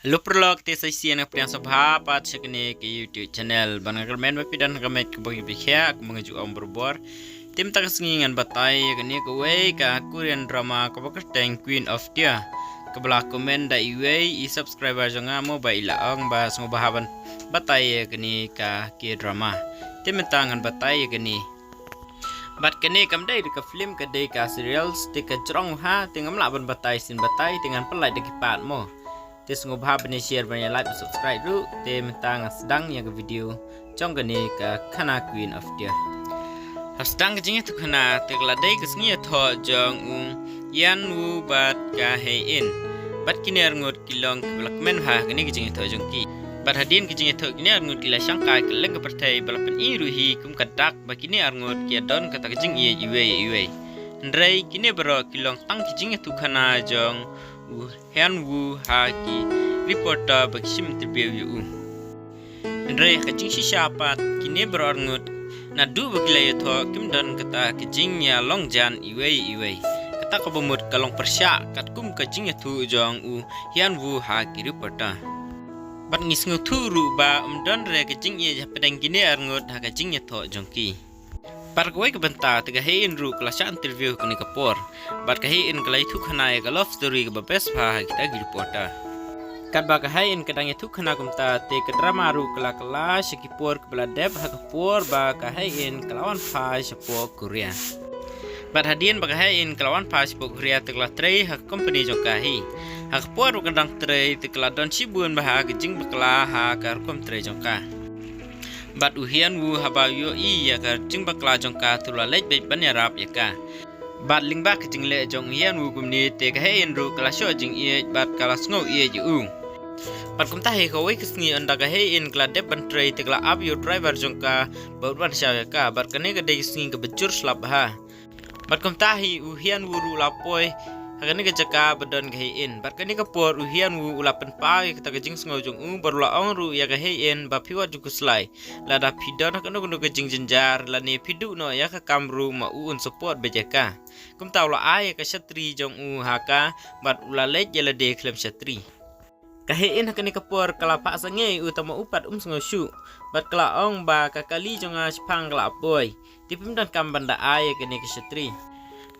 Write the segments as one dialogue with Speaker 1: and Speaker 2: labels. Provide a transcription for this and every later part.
Speaker 1: Halo perlok te sai sian priang sabha pat sekene ke YouTube channel bangal men mapidan kamet ke bagi bikhya mengeju om berbor tim tak sengingan batai kene ke we ka Korean drama ka bakateng Queen of Dia ke belah komen da iwe I subscriber jonga mo ba ila ong ba smo bahaban batai kene ka ke drama tim tangan batai kene bat kene kam dai ka film ka dai ka serials te ka jrong ha tingam laban batai sin batai dengan pelai de pat mo tes ngobha bani share bani like dan subscribe dulu te mentang sedang yang ke video jong gani ka kana Queen of Dia sedang ke jingnya tu kana te ladai ke sengia tho jong yan wu bat ka hein bat kini ngot kilong ke belak men ha kini ke jingnya tho jong ki bat hadin ke jingnya tho kini ngot kila syangkai ke leng ke partai balapan I ruhi kum kadak ba kini ngot ki don kata ke jing iwe ndrai kini bero kilong tang ke jingnya tu kana jong Hyun Woo haki reporter baksim terbiu yu. Ndre kajing shisha pat kini berangut na du bagilay tho kim don kata kajing ya longjan iwe kata kabumut kalong persya kat kum kajing ya thu jong Hyun Woo haki reporter bat ngis nguturu ba don re kajing ya pedang kini arngut ha kajing ya tho jongki Parkway kebenta tiga hein ru kelas interview kuni kapor. Bar kahin kelai tu khana ya love story ke best pha kita gi reporter. Kat ba kahin kadang itu khana kumta te ke drama ru kala kelas kipor ke bela deb ha kapor ba kahin kelawan pha sepo Korea. Bar hadien ba kahin kelawan pha sepo Korea te kelas trei ha company jongkahi. Ha kapor kadang trei te kelas don sibun ba ha kejing bakla ha kar kom trei jongka. Bat Hyun Woo haba yo I ya kar jing bakla jongka tula lej bet banyarap ya ka bat lingba ke jing le jong Hyun Woo kumni te ka hein ru kala sho jing I bat kala sngo I ju bat kum ta he khoi kisni anda ka hein kala dep ban tray te kala up yo driver jongka baut ban sha ya ka bat kane ka de sing ke bejur slap ha bat kum ta hi Hyun Woo ru lapoi Hakani ke jaka bedon ke hein bat kani ke por Hyun Woo ulapan pa ke ta ke jing sngo jong barula ong ru ya ke hein ba piwa ju kuslai lada pidon hakano kuno ke jing jenjar la ne pidu no ya ka kamru ma support bejaka kum taw la ai ke shatri jong haka bat ulale jela de klem shatri ka hein hakani ke por kala pa sange utama upat sngo shu bat kala ong ba ka kali jong spang kala boy tipim dan kam banda ai ke ne ke shatri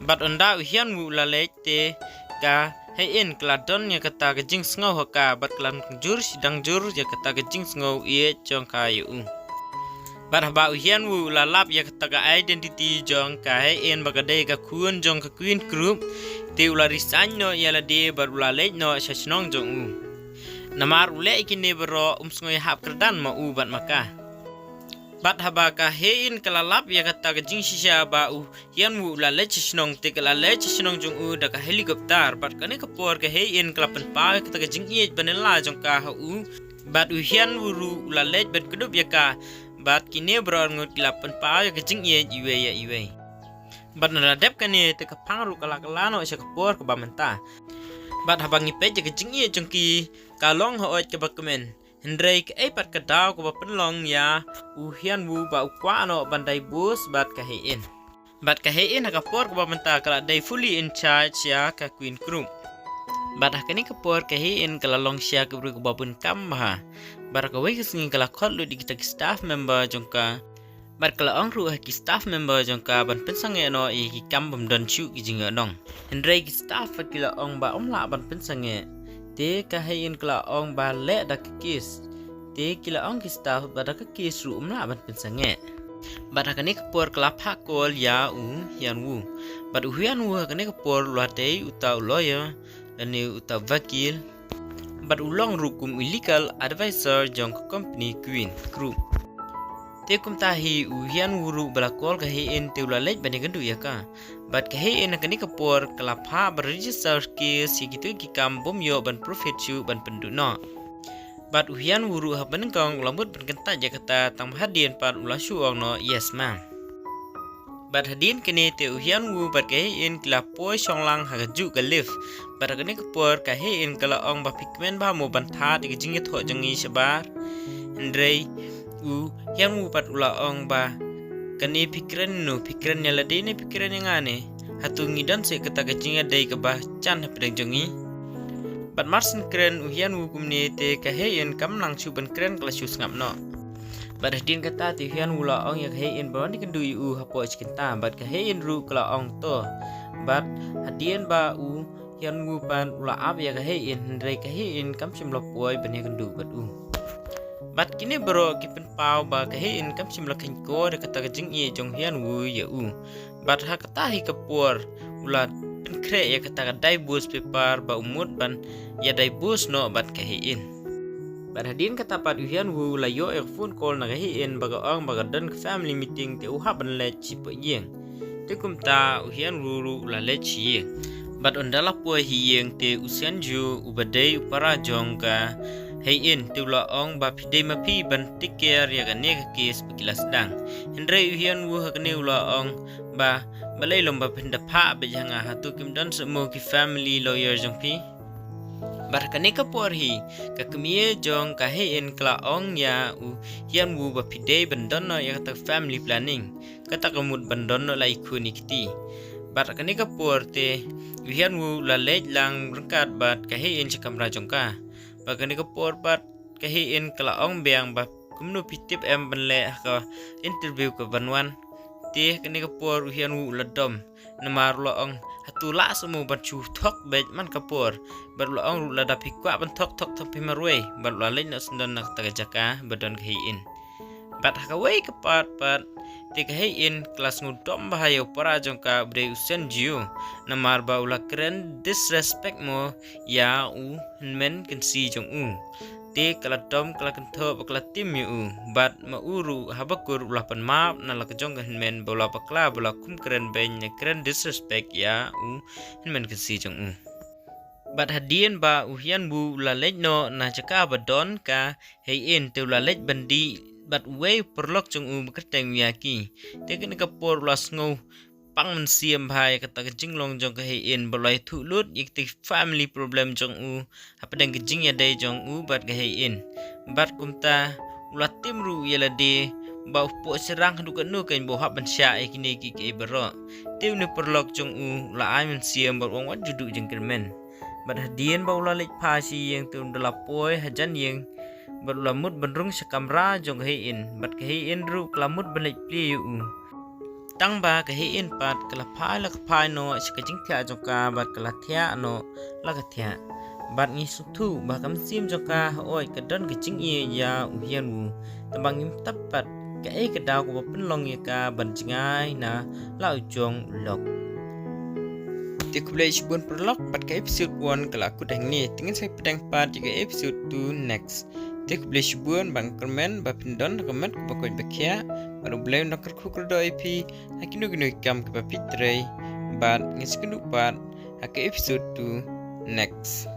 Speaker 1: bat onda Hyun Woo la te ka hein kladon ya kata ke jing sngo hoka bat klan jur sidang jur ya kata ke jing sngo ie jong ka yu bat ba Hyun Woo la lap ya kata ka identity jong ka hein bagade ka kun jong ka Queen group te ula resign no ya la de bat ula le no shashnong jong namar ule ikine bero sngo hap kerdan ma bat maka bat haba ka hein kalalap ya kata ke jing shisha ba Hyun Woo la le chisnong te kala le chisnong jong da ka helikopter bat kane ka por ka hein kalapan pa kata ke jing ie banela jong ka bat Hyun Woo la le bet kudup ya ka bat kine brongut kalapan pa ka jing ie iwe bat na dep kane te ka pangru kala no sha ka por ka ba menta bat haba ngi pe ke jing ie jong ki kalong ho ke bakmen Hendrei ke pat ka daw ko penlong ya Hyun Woo ba ukwa no bandai bus bat ka hein ka por ko menta kala dai fully in charge ya ka Queen group bat hakani ka por ka hein kala long sia ke bru ko babun kam ha bar ka wei kising kala khot lu di kita staff member jongka bar kala ong ru ki staff member jongka ban pensang no I ki kam bam don chu ki jinga nong Hendrei ki staff kila ong ba la ban pensang te ka hein kala ong ba le da kis te kila ong ki staff ba da kis ru la ban pensange ba da kani ka por kala pha kol ya Hyun Woo ba Hyun Woo kani ka por la te uta lawyer ani uta vakil ba ulong ru kum illegal advisor jong company Queen group te kum ta hi Hyun Woo ru bala kol ka hein te ula lej bani gandu ya ka bat ka hein kani ka por kala pha bar register case gitu ki kam bom yo ban profit chu ban penduno bat Hyun Woo ru ha ban kong lambut ban kenta ja kata tang hadien pan ula shu ong no yes ma'am bat hadin kani te Hyun Woo bat ka hein kala poi songlang ha ju ka live bat kani ka por ka hein kala ong ba pikmen ba mo ban tha de jing tho jangi sabar ndrei Hyun Woo pat ula ong ba kani pikiran nyala de ne pikiran yang ane hatu ngidan se kata kecingnya dai ke bah chan pedang jongi Bat marsen keren uhian hukum ni te kahein kam lang chuban keren kelas chus ngap no. Bat hadin kata ti uhian wula ong yak hein bawan di kendu u hapo chikinta bat kahein ru kala ong to. Bat hadin ba u hian ngupan ula ap yak hein ndrei kahein kam simlo poi ban yak kendu bat u. Bat kini bro kipen pau ba kahein kam simlo kengko de kata kejing ye jong hian wu ya u. Bat ha kata hi kapur ula kre ya kata dai bus pepar ba umut ban ya dai bus no bat kahein. Bat hadin kata pat uhian wu la yo phone call na kahein baga ong baga dan family meeting te uha ban le chi pa yeng. Te kum ta uhian ru la le chi yeng. Bat ondala po hi yeng te usian ju ubadai upara jong ka hein te ula ong ba pide ma pi ban tiker ya ga ne ka kes pakilas dang. Hendre uhian wu ha ne ula ong ba balai lomba pinda pa be janga hatu kim dan semo ki family lawyer jong pi. Bar kane ka por hi ka kemie jong ka hein kla ong ya u hian wu ba pide ban don no ya ta family planning kata kamut ban don no lai khu nikti. Bar kane ka por te hian wu la lej lang rangkat bat ka hein chakam ra jong ka. Bar kane ka por bat ka hein kla ong beang ba kumnu pitip em ban le ka interview ka banwan te kane ka por hian wu la dom namar lo ong hatula semu ban chu thok bej man kapur bar lo ong la da pikwa ban thok pi marwe bar lo lain sundan nak ta jaka badon khin bat hakawai kapat pat te khin kelas ngudom bahayo para jongka bre usen jiu namar ba ula keren disrespect mo ya u men kan si jong u te kala dom kala kentho kala tim yu bat ma uru habakur ulah pan map na la kejong kan men bola pakla bola kum keren ben keren disrespect ya u men kan si jong u bat hadien ba uhian bu la lej no na jaka badon ka hein te la lej bandi bat we perlok jong u keteng yaki te kan kapor las ngau pang men siam bhai kata kejing long jong ka hein bolai thu lut yik ti family problem jong u apa dang kejing ya dai jong u bat ka hein bat kumta ulat tim ru yala de ba po serang hadu kan nu kan bo hab ban sya e kini ki ke bero tim ne perlok jong u la ai men siam bat wong wat judu jeng kermen bat hadien ba ula lek pha si yang tum dala poi hajan yang bat lamut benrung sekamra jong ka hein bat ka hein ru klamut ban lek pli yu tang ba ka hein pat kala phai no sikajing thia joka bat kala thia no la ka thia bat ngi suthu ba kam sim joka oi ka don ka jing ye ya u hian wu tabang im tapat ka e ka daw ko pen long ye ka ban jingai na la jong lok ti kublai shibun prolog pat ka episode 1 kala ku dang ni tingin sai pedang pat jika episode 2 next ti kublai shibun bang komen ba pindon comment ko ko bekhia baru blame nak ku do ip hakinu ginu kam ke pitre bat ngiskenu pat ka episode 2 next